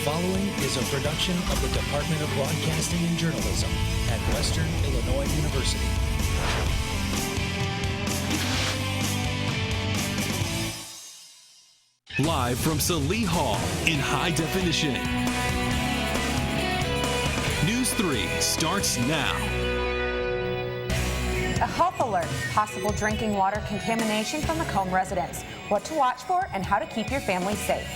following is a production of the Department of Broadcasting and Journalism at Western Illinois University. Live from Salee Hall in high definition. News 3 starts now. A health alert, possible drinking water contamination from Macomb residents. What to watch for and how to keep your family safe.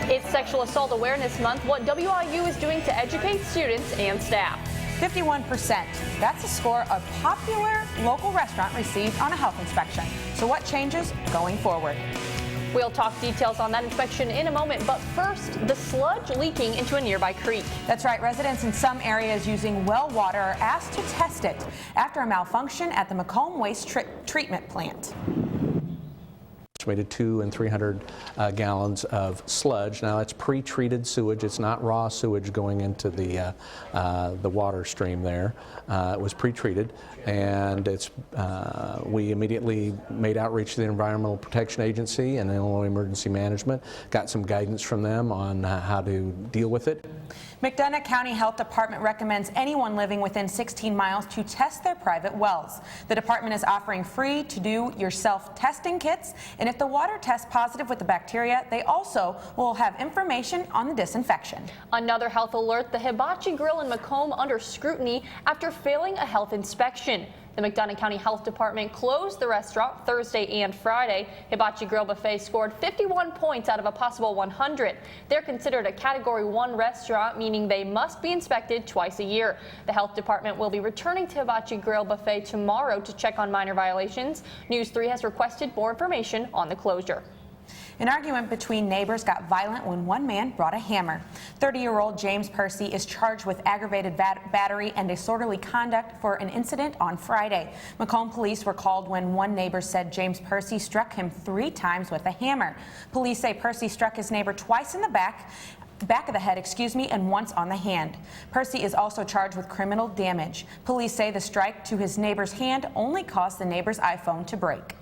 It's Sexual Assault Awareness Month. What WIU is doing to educate students and staff. 51%. That's a score a popular local restaurant received on a health inspection. So what changes going forward? We'll talk details on that inspection in a moment, but first, the sludge leaking into a nearby creek. That's right. Residents in some areas using well water are asked to test it after a malfunction at the Macomb Waste Treatment Plant. Estimated 200 and 300 gallons of sludge. Now that's pre-treated sewage. It's not raw sewage going into the water stream there. It was pre-treated, and we immediately made outreach to the Environmental Protection Agency and Illinois Emergency Management. Got some guidance from them on how to deal with it. McDonough County Health Department recommends anyone living within 16 miles to test their private wells. The department is offering free to-do-yourself testing kits, and if the water tests positive with the bacteria, they also will have information on the disinfection. Another health alert, the Hibachi Grill in Macomb under scrutiny after failing a health inspection. The McDonough County Health Department closed the restaurant Thursday and Friday. Hibachi Grill Buffet scored 51 points out of a possible 100. They're considered a Category 1 restaurant, meaning they must be inspected twice a year. The Health Department will be returning to Hibachi Grill Buffet tomorrow to check on minor violations. News 3 has requested more information on the closure. An argument between neighbors got violent when one man brought a hammer. 30-year-old James Percy is charged with aggravated battery and disorderly conduct for an incident on Friday. Macomb police were called when one neighbor said James Percy struck him 3 times with a hammer. Police say Percy struck his neighbor twice in the back of the head, and once on the hand. Percy is also charged with criminal damage. Police say the strike to his neighbor's hand only caused the neighbor's iPhone to break.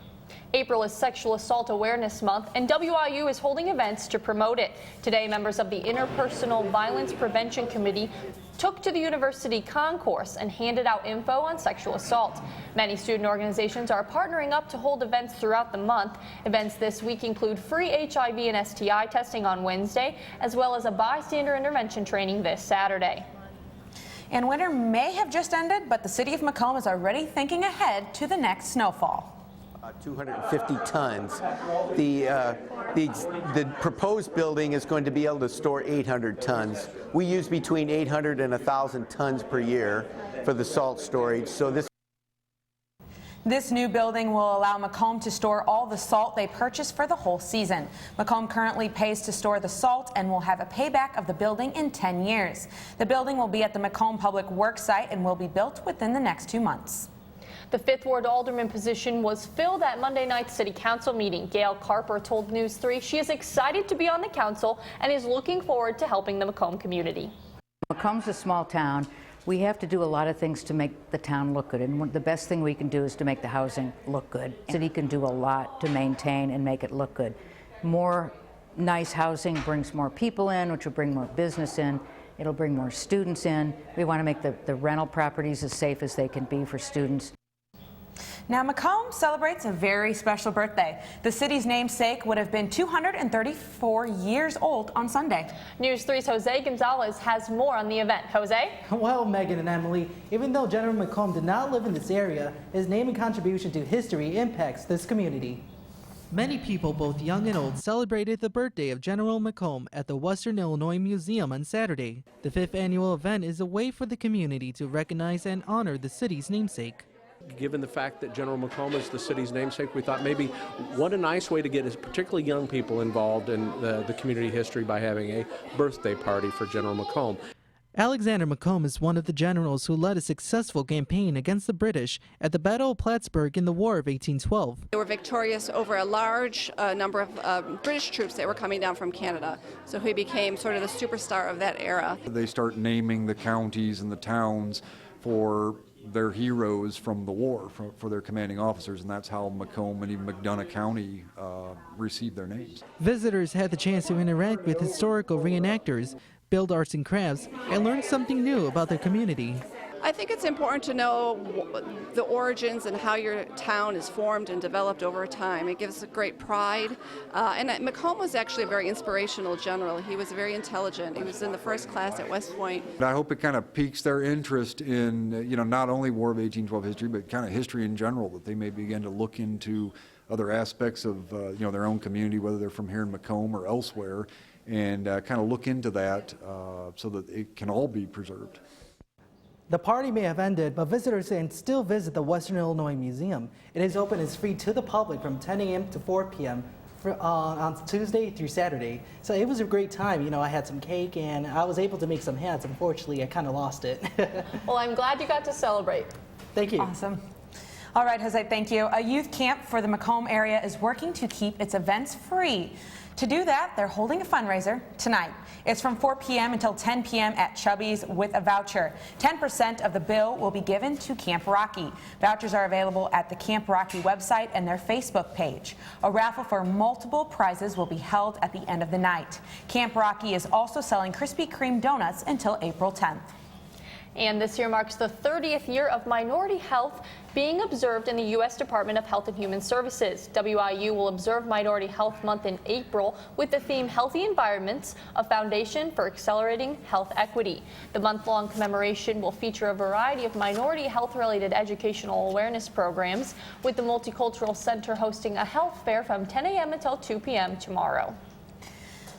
April is Sexual Assault Awareness Month, and WIU is holding events to promote it. Today, members of the Interpersonal Violence Prevention Committee took to the university concourse and handed out info on sexual assault. Many student organizations are partnering up to hold events throughout the month. Events this week include free HIV and STI testing on Wednesday, as well as a bystander intervention training this Saturday. And winter may have just ended, but the city of Macomb is already thinking ahead to the next snowfall. 250 tons. The proposed building is going to be able to store 800 tons. We use between 800 and 1,000 tons per year for the salt storage. So this new building will allow Macomb to store all the salt they purchase for the whole season. Macomb currently pays to store the salt and will have a payback of the building in 10 years. The building will be at the Macomb Public Works site and will be built within the next 2 months. The 5th Ward Alderman position was filled at Monday night's City Council meeting. Gail Carper told News 3 she is excited to be on the council and is looking forward to helping the Macomb community. Macomb's a small town. We have to do a lot of things to make the town look good, and the best thing we can do is to make the housing look good. The city can do a lot to maintain and make it look good. More nice housing brings more people in, which will bring more business in. It'll bring more students in. We want to make the rental properties as safe as they can be for students. Now, Macomb celebrates a very special birthday. The city's namesake would have been 234 years old on Sunday. News 3's Jose Gonzalez has more on the event. Jose? Well, Megan and Emily, even though General Macomb did not live in this area, his name and contribution to history impacts this community. Many people, both young and old, celebrated the birthday of General Macomb at the Western Illinois Museum on Saturday. The 5th annual event is a way for the community to recognize and honor the city's namesake. Given the fact that General Macomb is the city's namesake, we thought maybe what a nice way to get particularly young people involved in the community history by having a birthday party for General Macomb. Alexander Macomb is one of the generals who led a successful campaign against the British at the Battle of Plattsburgh in the War of 1812. They were victorious over a large number of British troops that were coming down from Canada, so he became sort of the superstar of that era. They start naming the counties and the towns for their heroes from the war for their commanding officers, and that's how Macomb and even McDonough County received their names. Visitors had the chance to interact with historical reenactors, build arts and crafts, and learn something new about their community. I think it's important to know the origins and how your town is formed and developed over time. It gives great pride. And Macomb was actually a very inspirational general. He was very intelligent. He was in the first class at West Point. I hope it kind of piques their interest in, not only War of 1812 history, but kind of history in general, that they may begin to look into other aspects of, their own community, whether they're from here in Macomb or elsewhere, and kind of look into that so that it can all be preserved. The party may have ended, but visitors can still visit the Western Illinois Museum. It is open and is free to the public from 10 a.m. to 4 p.m. On Tuesday through Saturday. So it was a great time. I had some cake and I was able to make some hats. Unfortunately, I kind of lost it. Well, I'm glad you got to celebrate. Thank you. Awesome. All right, Jose, thank you. A youth camp for the Macomb area is working to keep its events free. To do that, they're holding a fundraiser tonight. It's from 4 p.m. until 10 p.m. at Chubby's with a voucher. 10% of the bill will be given to Camp Rocky. Vouchers are available at the Camp Rocky website and their Facebook page. A raffle for multiple prizes will be held at the end of the night. Camp Rocky is also selling Krispy Kreme donuts until April 10th. And this year marks the 30th year of minority health being observed in the U.S. Department of Health and Human Services. WIU will observe Minority Health Month in April with the theme Healthy Environments, a foundation for accelerating health equity. The month-long commemoration will feature a variety of minority health-related educational awareness programs, with the Multicultural Center hosting a health fair from 10 a.m. until 2 p.m. tomorrow.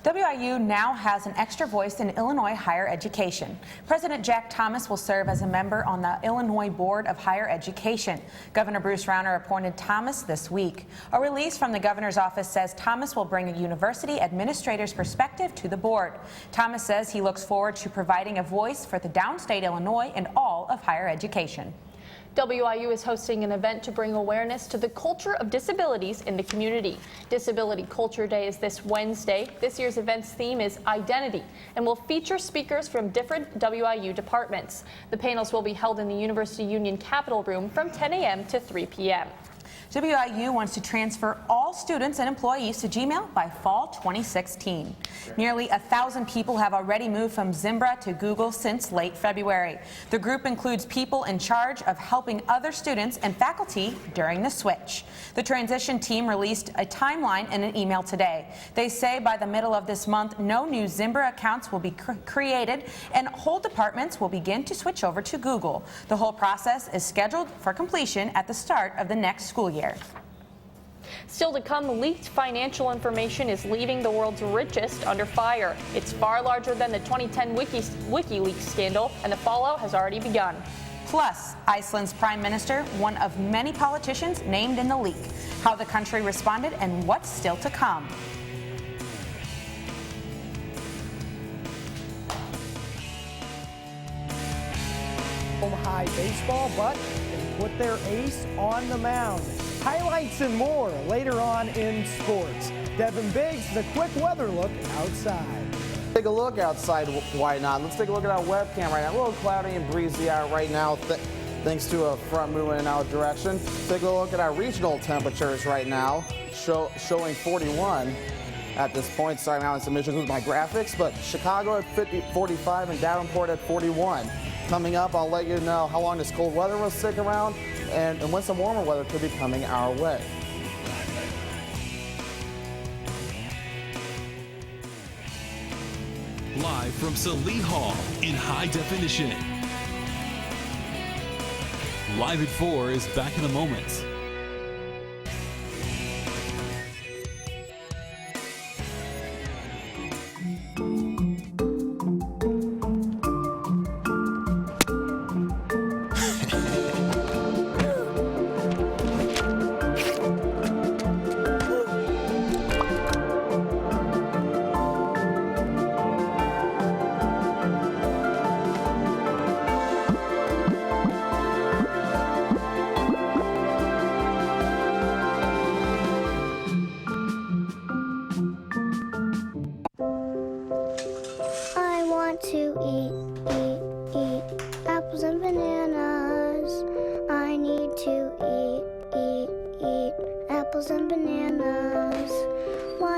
WIU now has an extra voice in Illinois higher education. President Jack Thomas will serve as a member on the Illinois Board of Higher Education. Governor Bruce Rauner appointed Thomas this week. A release from the governor's office says Thomas will bring a university administrator's perspective to the board. Thomas says he looks forward to providing a voice for the downstate Illinois and all of higher education. WIU is hosting an event to bring awareness to the culture of disabilities in the community. Disability Culture Day is this Wednesday. This year's event's theme is Identity and will feature speakers from different WIU departments. The panels will be held in the University Union Capitol Room from 10 a.m. to 3 p.m. WIU wants to transfer all students and employees to Gmail by fall 2016. Nearly 1,000 people have already moved from Zimbra to Google since late February. The group includes people in charge of helping other students and faculty during the switch. The transition team released a timeline in an email today. They say by the middle of this month, no new Zimbra accounts will be created and whole departments will begin to switch over to Google. The whole process is scheduled for completion at the start of the next school year. Still to come, leaked financial information is leaving the world's richest under fire. It's far larger than the 2010 WikiLeaks scandal, and the fallout has already begun. Plus, Iceland's prime minister, one of many politicians named in the leak, how the country responded and what's still to come. High baseball, but they put their ace on the mound. Highlights and more later on in sports. Devin Biggs, the quick weather look outside. Take a look outside, why not? Let's take a look at our webcam right now. A little cloudy and breezy out right now, thanks to a front moving in our direction. Take a look at our regional temperatures right now, showing 41 at this point. Sorry, now in some issues with my graphics, but Chicago at 45 and Davenport at 41. Coming up, I'll let you know how long this cold weather will stick around and when some warmer weather could be coming our way. Live from Salee Hall in high definition. Live at 4 is back in a moment.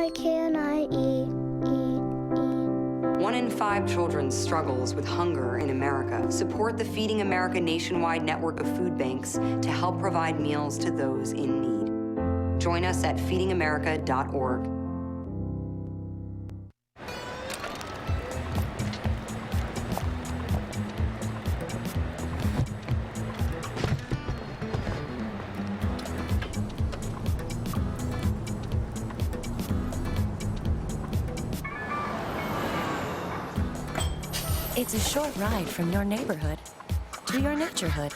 why can't I eat? 1 in 5 children struggles with hunger in America. Support the Feeding America nationwide network of food banks to help provide meals to those in need. Join us at feedingamerica.org. It's a short ride from your neighborhood to your naturehood.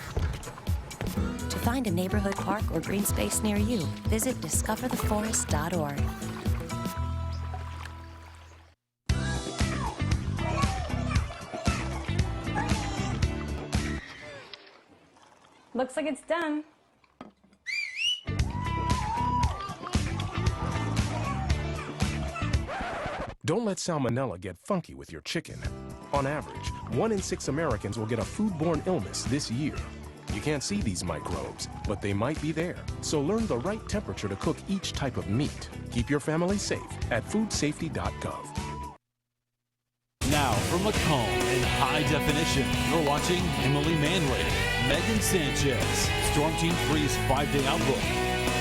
To find a neighborhood park or green space near you, visit discovertheforest.org. Looks like it's done. Don't let salmonella get funky with your chicken. On average, 1 in 6 Americans will get a foodborne illness this year. You can't see these microbes, but they might be there. So learn the right temperature to cook each type of meat. Keep your family safe at foodsafety.gov. Now from Macomb in high definition, you're watching Emily Manley, Megan Sanchez, Storm Team 3's 5-day outlook,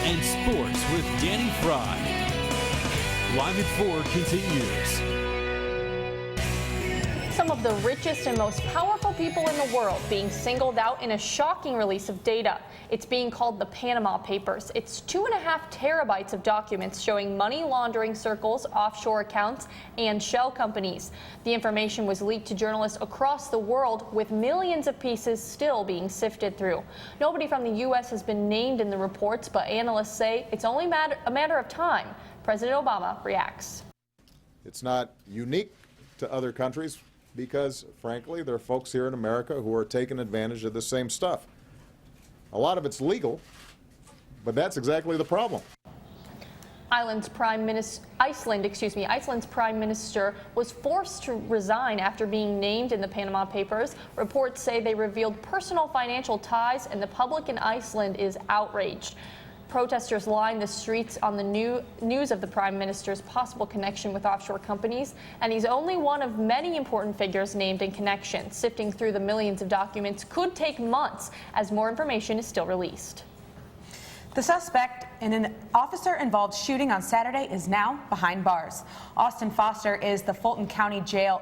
and sports with Danny Fry. Live at 4 continues. Some of the richest and most powerful people in the world being singled out in a shocking release of data. It's being called the Panama Papers. It's 2.5 terabytes of documents showing money laundering circles, offshore accounts, and shell companies. The information was leaked to journalists across the world, with millions of pieces still being sifted through. Nobody from the U.S. has been named in the reports, but analysts say it's only a matter of time. President Obama reacts. It's not unique to other countries because, frankly, there are folks here in America who are taking advantage of the same stuff. A lot of it's legal, but that's exactly the problem. Iceland's Prime Minister was forced to resign after being named in the Panama Papers. Reports say they revealed personal financial ties, and the public in Iceland is outraged. Protesters lined the streets on the news of the Prime Minister's possible connection with offshore companies, and he's only one of many important figures named in connection. Sifting through the millions of documents could take months as more information is still released. The suspect in an officer-involved shooting on Saturday is now behind bars. Austin Foster is in the Fulton County Jail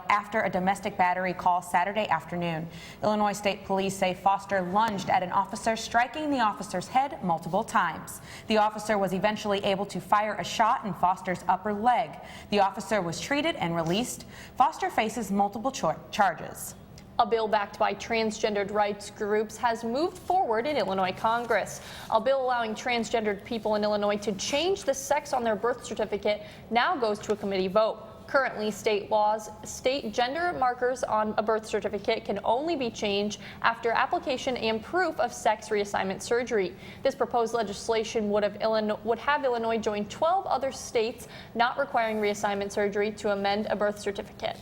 after a domestic battery call Saturday afternoon. Illinois State Police say Foster lunged at an officer, striking the officer's head multiple times. The officer was eventually able to fire a shot in Foster's upper leg. The officer was treated and released. Foster faces multiple charges. A bill backed by transgendered rights groups has moved forward in Illinois Congress. A bill allowing transgendered people in Illinois to change the sex on their birth certificate now goes to a committee vote. Currently, state gender markers on a birth certificate can only be changed after application and proof of sex reassignment surgery. This proposed legislation would have Illinois join 12 other states not requiring reassignment surgery to amend a birth certificate.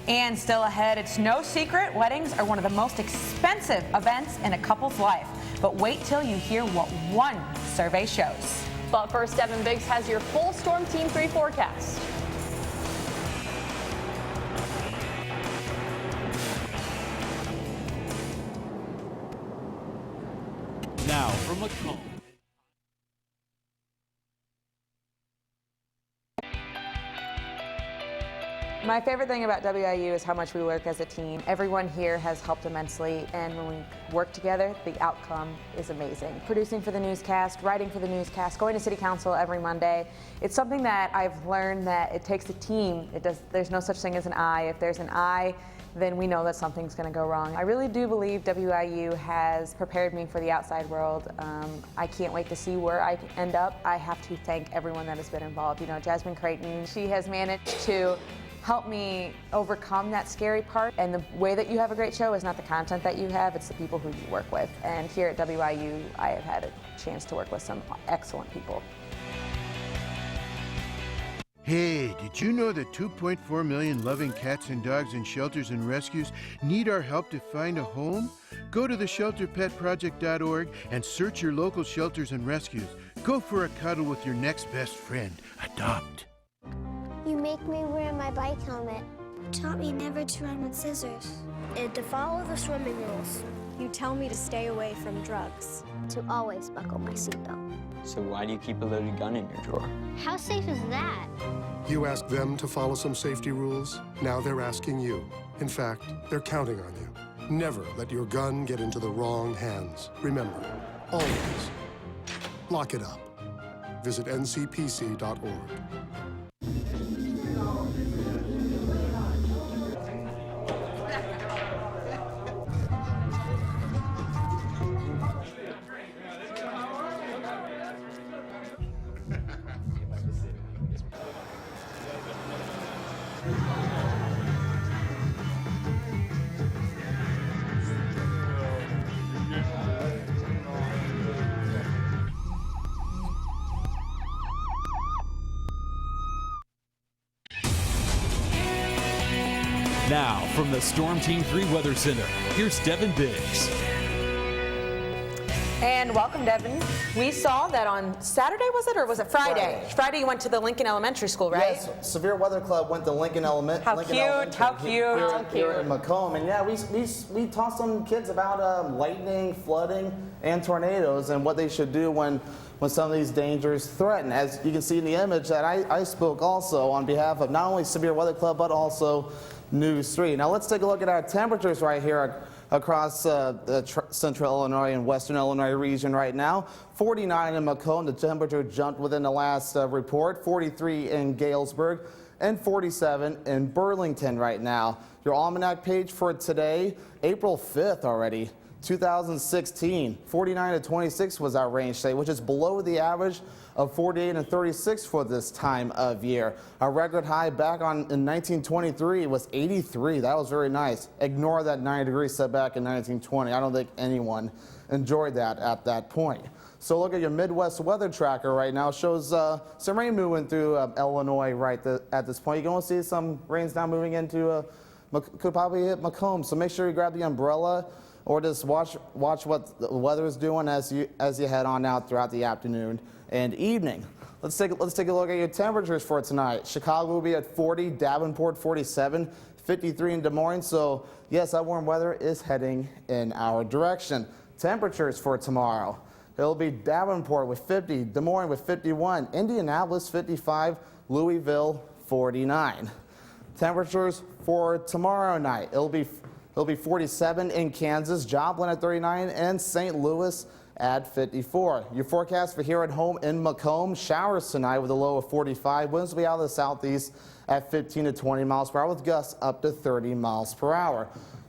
And still ahead, it's no secret weddings are one of the most expensive events in a couple's life. But wait till you hear what one survey shows. But first, Devin Biggs has your full Storm Team 3 forecast. Now from Macomb. My favorite thing about WIU is how much we work as a team. Everyone here has helped immensely, and when we work together, the outcome is amazing. Producing for the newscast, writing for the newscast, going to City Council every Monday. It's something that I've learned that it takes a team. There's no such thing as an I. If there's an I, then we know that something's going to go wrong. I really do believe WIU has prepared me for the outside world. I can't wait to see where I end up. I have to thank everyone that has been involved. You know, Jasmine Creighton, she has managed to help me overcome that scary part. And the way that you have a great show is not the content that you have, it's the people who you work with. And here at WIU, I have had a chance to work with some excellent people. Hey, did you know that 2.4 million loving cats and dogs in shelters and rescues need our help to find a home? Go to theshelterpetproject.org and search your local shelters and rescues. Go for a cuddle with your next best friend. Adopt. You make me wear my bike helmet. Taught me never to run with scissors. And to follow the swimming rules. You tell me to stay away from drugs. To always buckle my seatbelt. So why do you keep a loaded gun in your drawer? How safe is that? You asked them to follow some safety rules. Now they're asking you. In fact, they're counting on you. Never let your gun get into the wrong hands. Remember, always lock it up. Visit ncpc.org. Now, from the Storm Team 3 Weather Center, here's Devin Biggs. And welcome, Devin. We saw that on Saturday, was it, or was it Friday? Friday you went to the Lincoln Elementary School, right? Yes, Severe Weather Club went to Lincoln Elementary. How cute. Here in Macomb. And yeah, we taught some kids about lightning, flooding, and tornadoes, and what they should do when some of these dangers threaten. As you can see in the image that I spoke also on behalf of not only Severe Weather Club, but also NEWS3. Now let's take a look at our temperatures right here across the central Illinois and western Illinois region right now. 49 in Macomb, the temperature jumped within the last report. 43 in Galesburg and 47 in Burlington right now. Your almanac page for today, April 5th already. 2016, 49 to 26 was our range today, which is below the average of 48 and 36 for this time of year. Our record high back in 1923 was 83. That was very nice. Ignore that 90-degree setback in 1920. I don't think anyone enjoyed that at that point. So look at your Midwest weather tracker right now. Shows some rain moving through Illinois at this point. You can also see some rains now moving into, could probably hit Macomb. So make sure you grab the umbrella, or just watch what the weather is doing as you head on out throughout the afternoon and evening. Let's take a look at your temperatures for tonight. Chicago will be at 40, Davenport 47, 53 in Des Moines. So yes, that warm weather is heading in our direction. Temperatures for tomorrow. It'll be Davenport with 50, Des Moines with 51, Indianapolis 55, Louisville 49. Temperatures for tomorrow night. It'll be 47 in Kansas, Joplin at 39, and St. Louis at 54. Your forecast for here at home in Macomb, showers tonight with a low of 45. Winds will be out of the southeast at 15 to 20 miles per hour with gusts up to 30 miles per hour.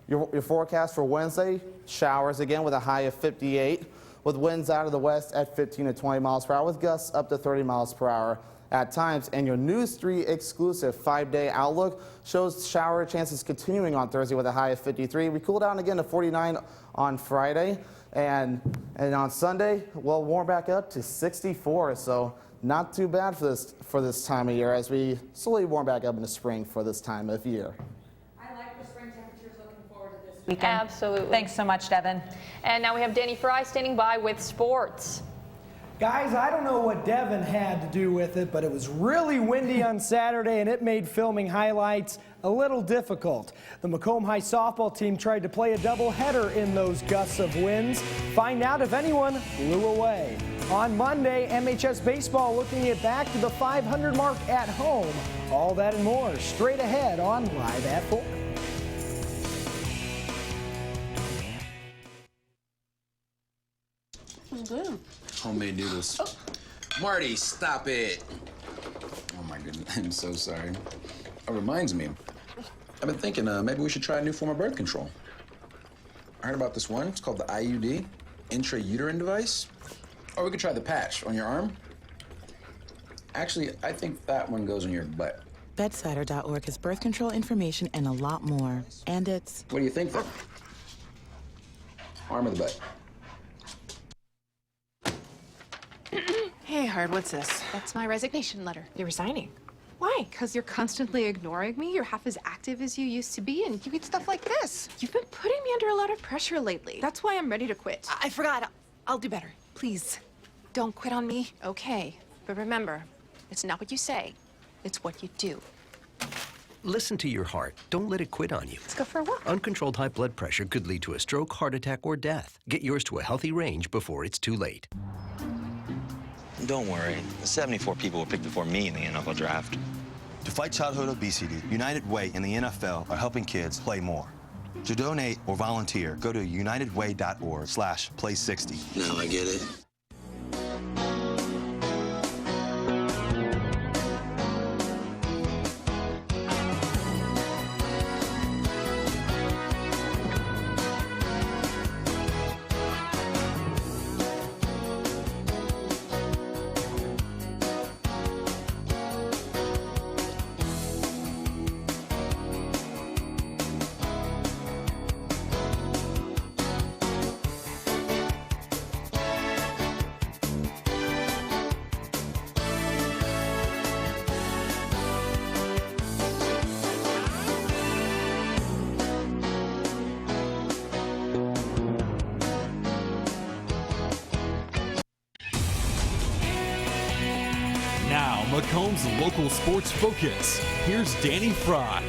Your forecast for Wednesday, showers again with a high of 58, with winds out of the west at 15 to 20 miles per hour with gusts up to 30 miles per hour at times. And your NEWS3 exclusive 5-day outlook shows shower chances continuing on Thursday with a high of 53. We cool down again to 49 on Friday, and on Sunday we'll warm back up to 64. So not too bad for this time of year as we slowly warm back up into spring for this time of year. I like the spring temperatures. Looking forward to this weekend. Absolutely. Thanks so much, Devin. And now we have Danny Fry standing by with sports. Guys, I don't know what Devin had to do with it, but it was really windy on Saturday, and it made filming highlights a little difficult. The Macomb High softball team tried to play a doubleheader in those gusts of winds. Find out if anyone blew away. On Monday, MHS baseball looking at back to the 500 mark at home. All that and more straight ahead on Live at 4. Who's glue? Homemade noodles. Oh. Marty, stop it. Oh my goodness, I'm so sorry. It reminds me, I've been thinking maybe we should try a new form of birth control. I heard about this one, it's called the IUD, intrauterine device. Or we could try the patch on your arm. Actually, I think that one goes on your butt. Bedsider.org has birth control information and a lot more. And it's... What do you think then? Arm or the butt? Hey, Hard, what's this? That's my resignation letter. You're resigning. Why? Because you're constantly ignoring me. You're half as active as you used to be, and you get stuff like this. You've been putting me under a lot of pressure lately. That's why I'm ready to quit. I forgot. I'll do better. Please. Don't quit on me, okay. But remember, it's not what you say, it's what you do. Listen to your heart. Don't let it quit on you. Let's go for a walk. Uncontrolled high blood pressure could lead to a stroke, heart attack, or death. Get yours to a healthy range before it's too late. Don't worry. 74 people were picked before me in the NFL draft. To fight childhood obesity, United Way and the NFL are helping kids play more. To donate or volunteer, go to unitedway.org/play60. Now I get it. Now, Macomb's local sports focus. Here's Danny Fry.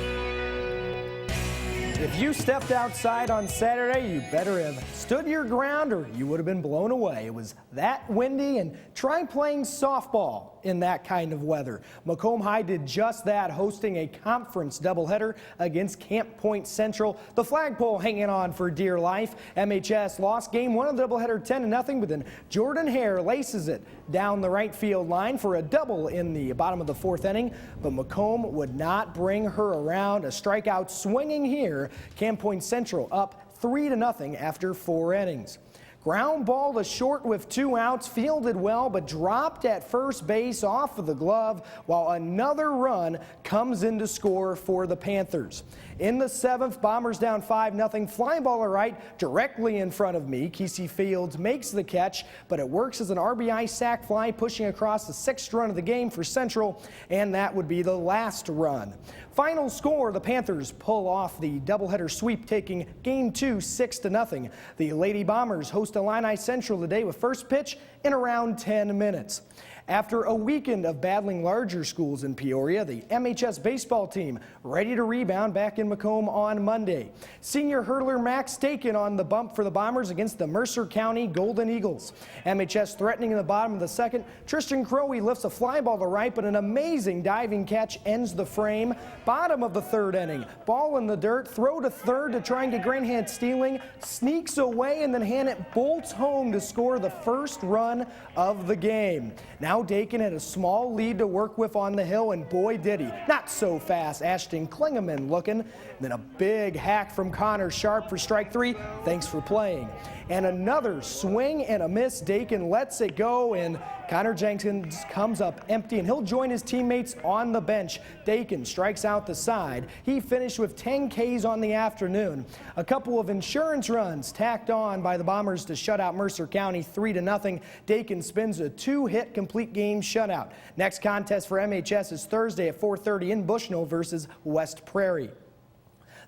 If you stepped outside on Saturday, you better have stood your ground or you would have been blown away. It was that windy, and try playing softball in that kind of weather. Macomb High did just that, hosting a conference doubleheader against Camp Point Central. The flagpole hanging on for dear life. MHS lost game one of the doubleheader 10-0, but then Jordan Hare laces it down the right field line for a double in the bottom of the fourth inning, but Macomb would not bring her around. A strikeout swinging here. Camp Point Central up 3-0 after 4 innings. Ground ball to short with 2 outs, fielded well but dropped at first base off of the glove, while another run comes in to score for the Panthers. In the 7th, Bombers down 5-0, fly ball to right directly in front of me. Kesey Fields makes the catch, but it works as an RBI sac fly, pushing across the 6th run of the game for Central, and that would be the last run. Final score, the Panthers pull off the doubleheader sweep, taking Game 2 6-0. The Lady Bombers host Illini Central today with first pitch in around 10 minutes. After a weekend of battling larger schools in Peoria, the MHS baseball team ready to rebound back in Macomb on Monday. Senior hurdler Max Dakin on the bump for the Bombers against the Mercer County Golden Eagles. MHS threatening in the bottom of the 2nd. Tristan Crowey lifts a fly ball to right, but an amazing diving catch ends the frame. Bottom of the 3rd inning. Ball in the dirt, throw to 3rd to try and get Grant stealing, sneaks away, and then Hannett bolts home to score the first run of the game. Now Dakin had a small lead to work with on the hill, and boy did he. Not so fast. Ashton Klingeman looking. And then a big hack from Connor Sharp for strike 3. Thanks for playing. And another swing and a miss. Dakin lets it go, and Connor Jenkins comes up empty, and he'll join his teammates on the bench. Dakin strikes out the side. He finished with 10 Ks on the afternoon. A couple of insurance runs tacked on by the Bombers to shut out Mercer County 3-0. Dakin spins a 2-hit complete game shutout. Next contest for MHS is Thursday at 4:30 in Bushnell versus West Prairie.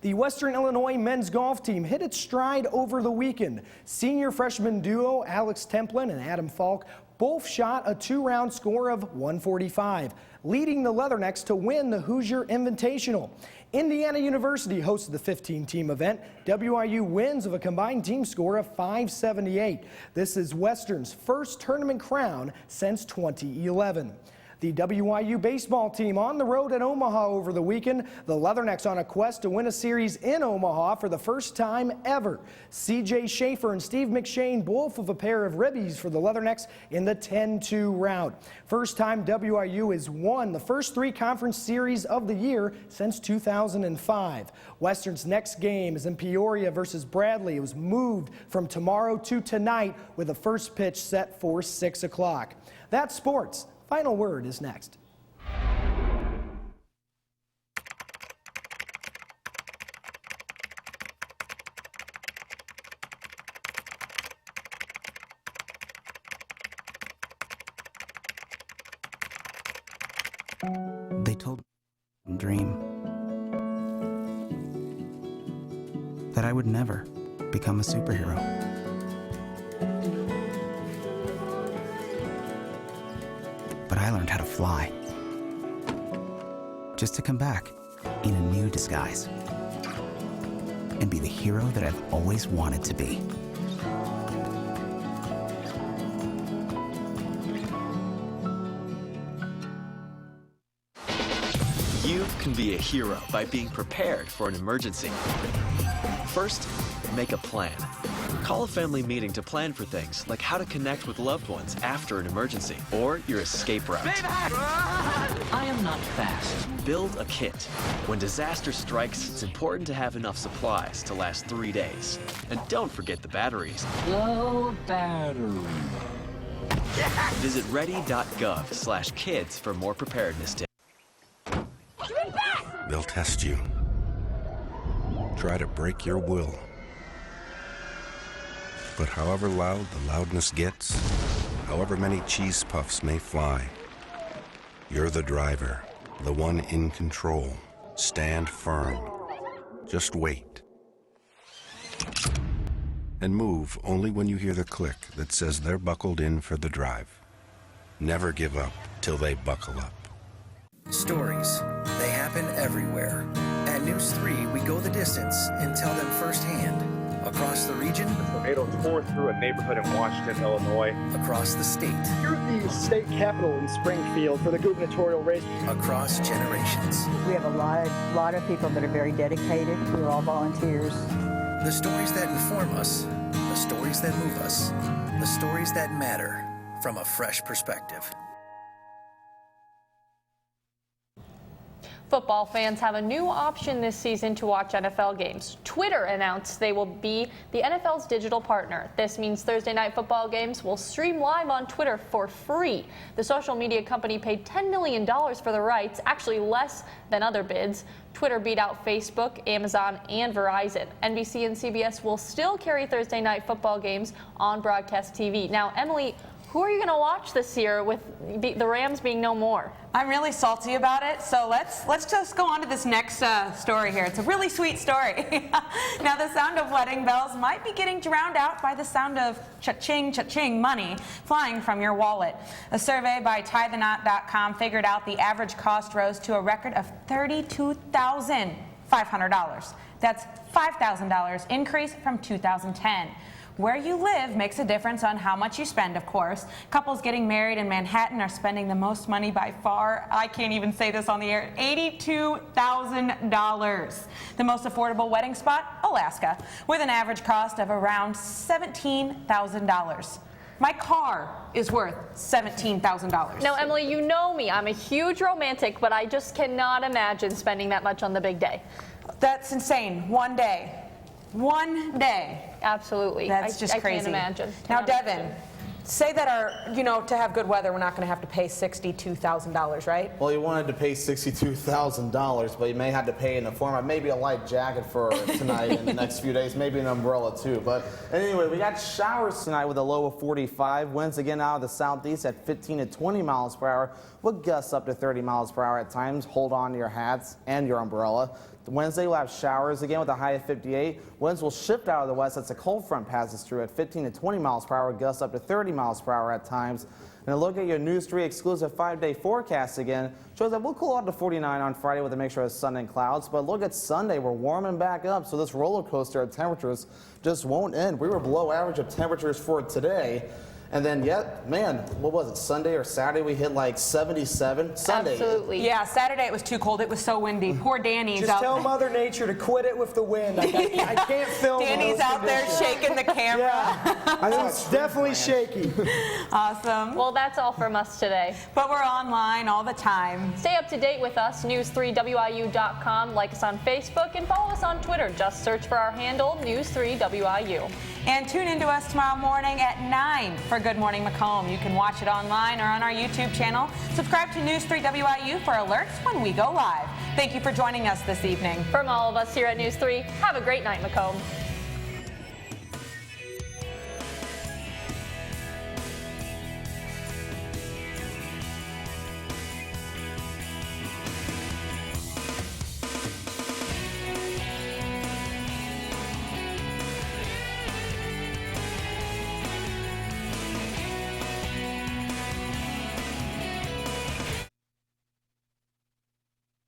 The Western Illinois men's golf team hit its stride over the weekend. Senior freshman duo Alex Templin and Adam Falk both shot a 2-round score of 145, leading the Leathernecks to win the Hoosier Invitational. Indiana University hosted the 15-team event. WIU wins of a combined team score of 578. This is Western's first tournament crown since 2011. The WIU baseball team on the road at Omaha over the weekend. The Leathernecks on a quest to win a series in Omaha for the first time ever. C.J. Schaefer and Steve McShane both with a pair of ribbies for the Leathernecks in the 10-2 round. First time WIU has won the first 3 conference series of the year since 2005. Western's next game is in Peoria versus Bradley. It was moved from tomorrow to tonight with the first pitch set for 6 o'clock. That's sports. Final word is next. They told me dream that I would never become a superhero. but I learned how to fly. Just to come back in a new disguise and be the hero that I've always wanted to be. You can be a hero by being prepared for an emergency. First, make a plan. Call a family meeting to plan for things like how to connect with loved ones after an emergency or your escape route. I am not fast. Build a kit. When disaster strikes, it's important to have enough supplies to last 3 days. And don't forget the batteries. Low battery. Visit ready.gov/kids for more preparedness tips. They'll test you. Try to break your will. But however loud the loudness gets, however many cheese puffs may fly, you're the driver, the one in control. Stand firm. Just wait. And move only when you hear the click that says they're buckled in for the drive. Never give up till they buckle up. Stories. They happen everywhere. At News 3, we go the distance and tell them firsthand. Across the region. The tornado tore through a neighborhood in Washington, Illinois. Across the state. Here at the state capitol in Springfield for the gubernatorial race. Across generations. We have a lot of people that are very dedicated. We're all volunteers. The stories that inform us. The stories that move us. The stories that matter from a fresh perspective. Football fans have a new option this season to watch NFL games. Twitter announced they will be the NFL's digital partner. This means Thursday night football games will stream live on Twitter for free. The social media company paid $10 million for the rights, actually less than other bids. Twitter beat out Facebook, Amazon, and Verizon. NBC and CBS will still carry Thursday night football games on broadcast TV. Now, Emily, who are you going to watch this year with the Rams being no more? I'm really salty about it, so let's just go on to this next story here. It's a really sweet story. Now, the sound of wedding bells might be getting drowned out by the sound of cha-ching, cha-ching money flying from your wallet. A survey by TieTheKnot.com figured out the average cost rose to a record of $32,500. That's $5,000 increase from 2010. Where you live makes a difference on how much you spend, of course. Couples getting married in Manhattan are spending the most money by far. I can't even say this on the air. $82,000. The most affordable wedding spot, Alaska, with an average cost of around $17,000. My car is worth $17,000. Now, Emily, you know me. I'm a huge romantic, but I just cannot imagine spending that much on the big day. That's insane. One day. One day. Absolutely. That's just crazy. I can't imagine. Now, Devin, say that to have good weather, we're not going to have to pay $62,000, right? Well, you wanted to pay $62,000, but you may have to pay in the form of maybe a light jacket for tonight and the next few days, maybe an umbrella too. But anyway, we got showers tonight with a low of 45. Winds again out of the southeast at 15 to 20 miles per hour, with gusts up to 30 miles per hour at times. Hold on to your hats and your umbrella. Wednesday, we'll have showers again with a high of 58. Winds will shift out of the west as a cold front passes through at 15 to 20 miles per hour, gusts up to 30 miles per hour at times. And a look at your News 3 exclusive 5-day forecast again shows that we'll cool out to 49 on Friday with a mixture of sun and clouds. But look at Sunday, we're warming back up, so this roller coaster of temperatures just won't end. We were below average of temperatures for today. And then, what was it, Sunday or Saturday? We hit like 77. Sunday. Absolutely. Yeah, Saturday it was too cold. It was so windy. Poor Danny's Just out tell there. Mother Nature to quit it with the wind. I can't film Danny's out there shaking the camera. Yeah, I think it's definitely shaky. Awesome. Well, that's all from us today. But we're online all the time. Stay up to date with us, news3wiu.com. Like us on Facebook and follow us on Twitter. Just search for our handle, News3WIU. And tune into us tomorrow morning at 9 for Good Morning Macomb. You can watch it online or on our YouTube channel. Subscribe to News 3 WIU for alerts when we go live. Thank you for joining us this evening. From all of us here at News 3, have a great night, Macomb.